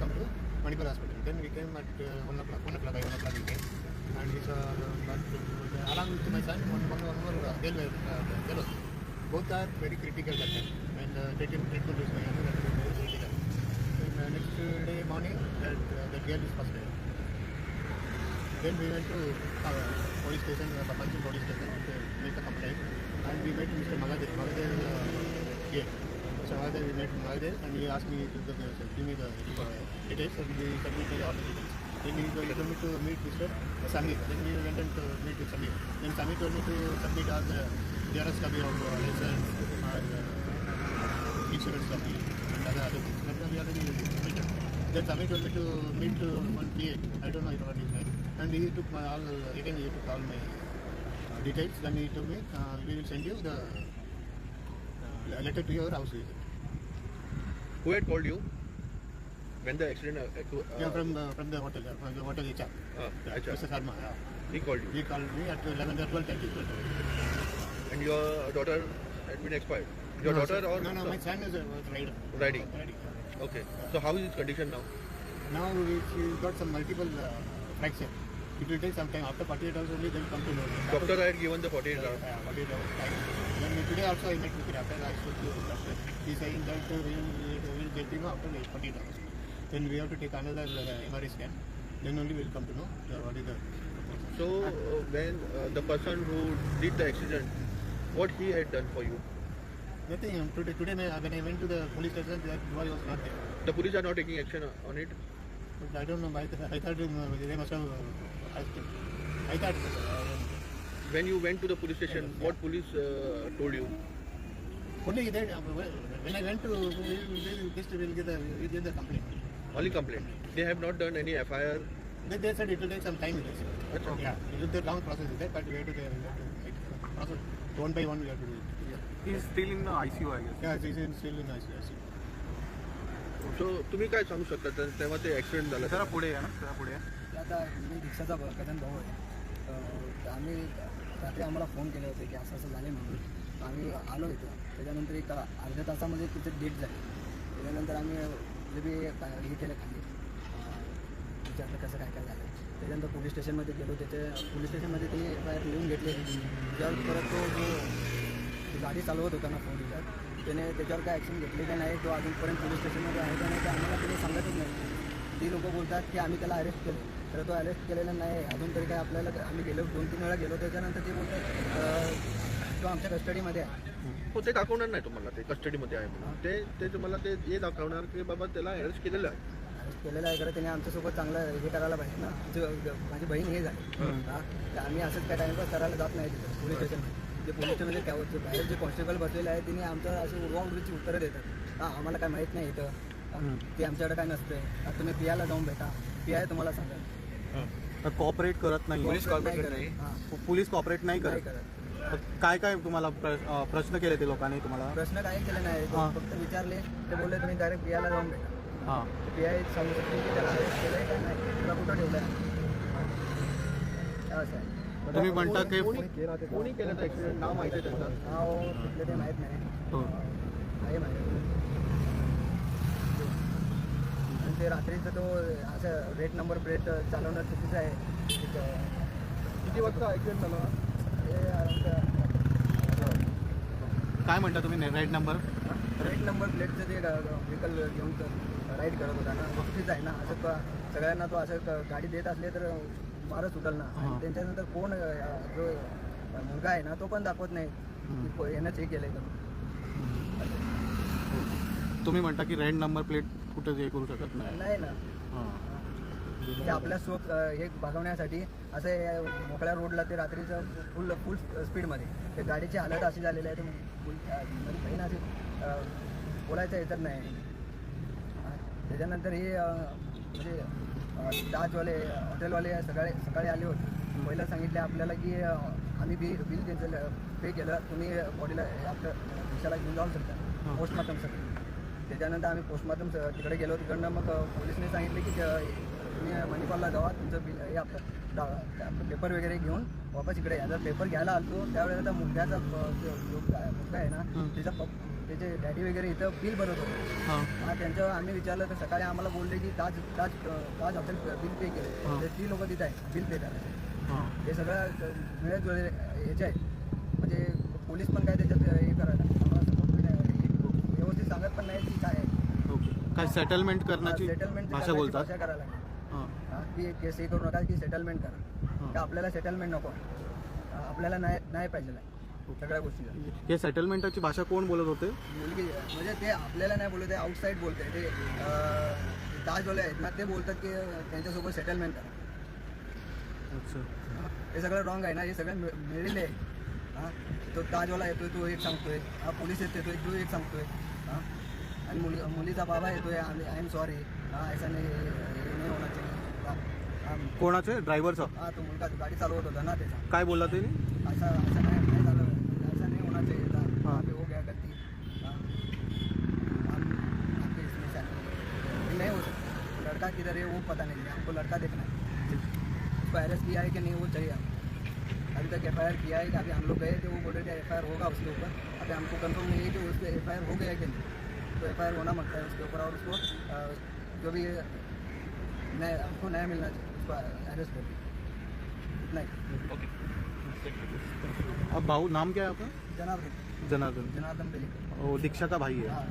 come to Manipur hospital. Then we came at 1 o'clock, by 1 o'clock we came. And we saw, along with my son, one more fellow. Both are very critical that time. And treatment is very critical. And next day morning, that girl is first day. Then we went to police station, Papanchim police station to make a complaint. And we met Mr. Magadev here. So we met Magadev and he asked me to give me the details and we submitted all the details. Then he told me to meet Mr. Samir. Then we went to meet with Samir. Then Samir told me to submit all the DRS copy of license, insurance copy and other things. Then we already submitted. Then Samir told me to meet one PA. I don't know what his name. And he took all my details. Then he told me, we will send you the letter to your house visit. Who had called you when the accident? From the hotel, from the hotel HR. Mr. Sharma. He called you. He called me at 12:30. And your daughter had been expired. Your daughter or no, my son is riding. Okay. So how is his condition now? Now he got some multiple fracture. It will take some time. After 48 hours only they will come to know. Doctor had given the 48 hours. 48 hours time. Then today also I met with the doctor. I spoke to the doctor. He is saying that we will get him after 48 hours. Then we have to take another MRI scan. Then only we will come to know what is the. So when the person who did the accident, what he had done for you? Nothing. Today when I went to the police station, that boy was not there. The police are not taking action on it. But I don't know. I thought they must have. I thought. When you went to the police station, what police told you? Only that when I went to just will get the complaint. Only complaint. They have not done any FIR. They said it will take some time. Yeah, it is a long process, but we have to process one by one. We have to do it. He's still in the ICU, I guess. Yeah, he's still in ICU. So तुम्ही काय सांगू शकता तेव्हा ते accident झालं? जरा पुढे आहे ना, जरा पुढे आहे. आता मी दीक्षाचा कदम भाऊ आहे. आम्ही रात्री आम्हाला फोन केले होते की असं झाले म्हणून आम्ही आलो इथं. त्याच्यानंतर एक अर्ध्या तासामध्ये तिथे डेट झाली. त्याच्यानंतर आम्ही जे बी हे केलं खाली विचारलं कसं काय झालं. त्याच्यानंतर पोलीस स्टेशनमध्ये गेलो. पोलीस स्टेशनमध्ये ते FIR लिहून घेतले. त्याच्यावर परत तो जो गाडी चालवत होता ना फोन व्हीलर त्याने त्याच्यावर काय ॲक्शन घेतली का नाही तो अजूनपर्यंत पोलीस स्टेशनमध्ये आहे का नाही ते आम्हाला त्याने सांगतच नाही. ती लोक बोलतात की आम्ही त्याला अरेस्ट केलं तर तो अरेस्ट केलेला नाही. अजून तरी काय आपल्याला आम्ही गेलो 2-3 वेळा गेलो. त्याच्यानंतर ते बोलतात तो आमच्या कस्टडीमध्ये आहे. हो ते दाखवणार नाही तुम्हाला ते कस्टडीमध्ये आहे म्हणून. ते तुम्हाला ते हे दाखवणार की बाबा त्याला अरेस्ट केलेलं आहे. अरेस्ट केलेलं आहे खरं त्याने आमच्यासोबत चांगलं हे करायला पाहिजे ना. माझी बहीण हे झाली तर आम्ही असंच काय टाईमपास करायला जात नाही तिथं पोलीस स्टेशनमध्ये. जे पोलीस स्टेशनमध्ये बाहेर जे कॉन्स्टेबल बसलेले आहे त्यांनी आमचं अशी उडवाउडवीची उत्तरं देतात. आम्हाला काय माहीत नाही इथं ते आमच्याकडे काय नसतं. आता तुम्ही पियाला जाऊन भेटा. पिया तुम्हाला सांगा कॉपरेट करत नाही. पोलीस कॉपरेट नाही करत. काय तुम्हाला प्रश्न केले ते लोकांनी तुम्हाला? प्रश्न काही केले नाही. फक्त विचारले ते बोलले तुम्ही डायरेक्ट पियाला जाऊन भेटा. पिया सांगू शकते की त्याला अरेस्ट केलंय काय नाही तुला कुठं ठेवलंय असं आहे. तुम्ही म्हणता की कोणी केलं तर ऍक्सिडेंट नाव माहिती आहे त्याचं? नाव कुठलं ते माहीत नाही. आहे माहिती. आणि ते रात्रीचं तो असं रेट नंबर प्लेट चालवणं चुकीचं आहे. किती वाजता ऍक्सिडेंट झाला? काय म्हणता तुम्ही? रेट नंबर प्लेटचं ते व्हेकल घेऊन राईड करत होता ना. चुकीचं आहे ना. असं सगळ्यांना तो असं गाडी देत असले तर मारच सुटल ना. आणि त्यांच्यानंतर कोण जो मुलगा आहे ना तो पण दाखवत नाही यानंच हे केलंय का. तुम्ही म्हणता की रेड नंबर प्लेट कुठं हे करू शकत नाही ना. ते आपल्या सोप हे भागवण्यासाठी असं मोकळ्या रोडला ते रात्रीचं फुल स्पीडमध्ये ते गाडीची हालत अशी झालेली आहे. बहीण अशी बोलायचं हे तर नाही. त्याच्यानंतर हे म्हणजे डाचवाले हॉटेलवाले सकाळी आले होते. पहिलं सांगितले आपल्याला की आम्ही बिल त्यांचं पे केलं तुम्ही बॉडीला आपल्या दिवसाला घेऊन जाऊ शकता पोस्टमार्टमसाठी. त्याच्यानंतर आम्ही पोस्टमार्टम तिकडे गेलो. तिकडनं मग पोलिसने सांगितले की तुम्ही मणिपालला जावा तुमचं बिल हे आपलं पेपर वगैरे घेऊन वापस इकडे या. जर पेपर घ्यायला आलो त्यावेळेला त्या मुलग्याचा मुलगा आहे ना त्याचे डॅडी वगैरे इथं बिल भरत होते. हां त्यांच्यावर आम्ही विचारलं तर सकाळी आम्हाला बोलले की ताज हॉटेल बिल पे केलं. ती लोक तिथं आहे बिल पे करायचं. हां हे सगळं मिळत जुळे ह्याचे आहे. म्हणजे पोलीस पण काय त्याच्यात हे करायला आम्हाला support नाही, व्यवस्थित सांगत पण नाही की काय आहे. ओके. काय सेटलमेंट करण्याची सेटलमेंट भाषा बोलतात? भाषा करायला लागली. हां की केस हे करू नका की सेटलमेंट करा. का आपल्याला सेटलमेंट नको, आपल्याला नाही पाहिजे सगळ्या गोष्टीला. हे सेटलमेंटची भाषा कोण बोलत होते? मुलगी म्हणजे ते आपल्याला नाही बोलत, आउटसाईड बोलते. ते ताजवाले आहेत ना, ते बोलतात की त्यांच्यासोबत सेटलमेंट करा. अच्छा. हे सगळं रॉंग आहे ना, हे सगळं मिळेले आहे. हां, तो ताजवाला येतोय तो एक सांगतोय, पोलीस येतोय तो एक सांगतोय. हां, आणि मुलीचा बाबा येतोय आय एम सॉरी, ऐसा नाही होना चाहिए. कोणाचे? ड्रायव्हरचा? हां, तो मुलगा गाडी चालवत होता ना त्याचा. काय बोलला ते? ऐसा नहीं झालं, ऐसा नहीं होना चाहिए था. वहाँ पे हो गया गलती. हाँ, हम आपके इसमें शामिल नहीं हो सकते. लड़का किधर है वो पता नहीं है, हमको लड़का देखना है. उसको अरेस्ट किया है कि नहीं वो चाहिए. अभी तक FIR किया है कि अभी हम लोग गए थे, वो बोल रहे थे FIR होगा उसके ऊपर. अभी हमको कंफर्म नहीं है कि उस पर FIR हो गया कि नहीं. तो FIR होना मांगता है उसके ऊपर, और उसको जो भी हमको न्याय मिलना चाहिए, उसको अरेस्ट करके नहीं. अब भाऊ नाम क्या है आपका? जनार्दन जनार्दन. जनार्दन पे लिखो. वो दीक्षा का भाई है. हाँ.